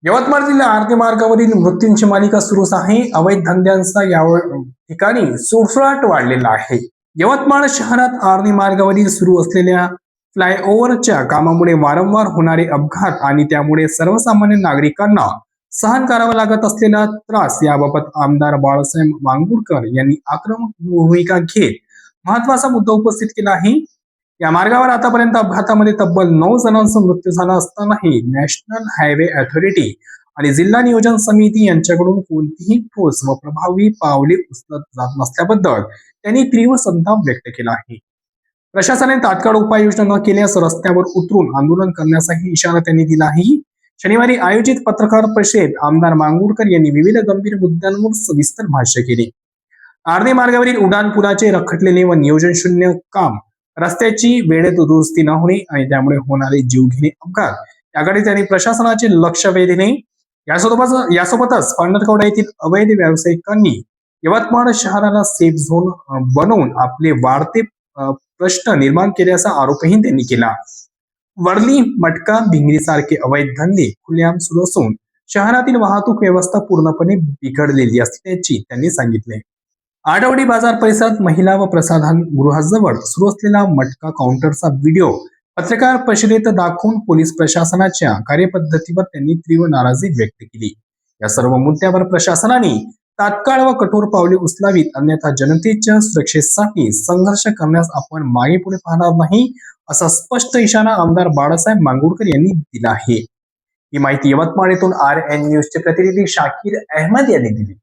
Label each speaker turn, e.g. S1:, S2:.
S1: यवतमाळ जिल्हा आरती मार्गावरील मृत्यूंची मालिका सुरूच आहे. अवैध धंद्यांचा या ठिकाणी सुळसुळाट वाढलेला आहे. यवतमाळ शहरात आर्णी मार्गावरील सुरू असलेल्या फ्लायओव्हरच्या कामामुळे वारंवार होणारे अपघात आणि त्यामुळे सर्वसामान्य नागरिकांना सहन करावा लागत असलेला त्रास याबाबत आमदार बाळासाहेब मांगुळकर यांनी आक्रमक भूमिका घेत महत्वाचा मुद्दा उपस्थित केला आहे. या मार्गावर आतापर्यंत अपघातामध्ये तब्बल 9 जणांचा मृत्यू झाला असतानाही नॅशनल हायवे अथॉरिटी आणि जिल्हा नियोजन समिती यांच्याकडून कोणतीही ठोस व प्रभावी पावले उचलत जात नसल्याबद्दल त्यांनी तीव्र संताप व्यक्त केला आहे. प्रशासनाने तात्काळ उपाययोजना न केल्यास रस्त्यावर उतरून आंदोलन करण्याचाही इशारा त्यांनी दिला आहे. शनिवारी आयोजित पत्रकार परिषदेत आमदार मांगुळकर यांनी विविध गंभीर मुद्द्यांवर सविस्तर भाष्य केले. आर्णी मार्गावरील उड्डाण पुलाचे रखडलेले व नियोजन शून्य काम, रस्त्याची वेळेत दुरुस्ती न होणे आणि त्यामुळे होणारे जीवघेणे अपघात याकडे त्यांनी प्रशासनाचे लक्ष वेधले. यासोबतच पांढरकवडा येथील अवैध व्यावसायिकांनी यवतमाळ शहराला सेफ झोन बनवून आपले वाढते प्रश्न निर्माण केल्याचा आरोपही त्यांनी केला. वर्ली, मटका, भिंगरीसारखे अवैध धंदे खुलेआम सुरू असून शहरातील वाहतूक व्यवस्था पूर्णपणे बिघडलेली असल्याचे त्यांनी सांगितले. आठवडी बाजार परिसरात महिला व प्रसाधन गृहाजवळ सुरू असलेला मटका काउंटरचा व्हिडिओ पत्रकार परिषदेत दाखवून पोलीस प्रशासनाच्या कार्यपद्धतीवर त्यांनी तीव्र नाराजी व्यक्त केली. या सर्व मुद्द्यावर प्रशासनाने तात्काळ व कठोर पावले उचलावीत, अन्यथा जनतेच्या सुरक्षेसाठी संघर्ष करण्यास आपण मागे पुढे पाहणार नाही, असा स्पष्ट इशारा आमदार बाळासाहेब मांगुळकर यांनी दिला आहे. ही माहिती यवतमाळ येथून RN न्यूजचे प्रतिनिधी शाकीर अहमद यांनी दिली.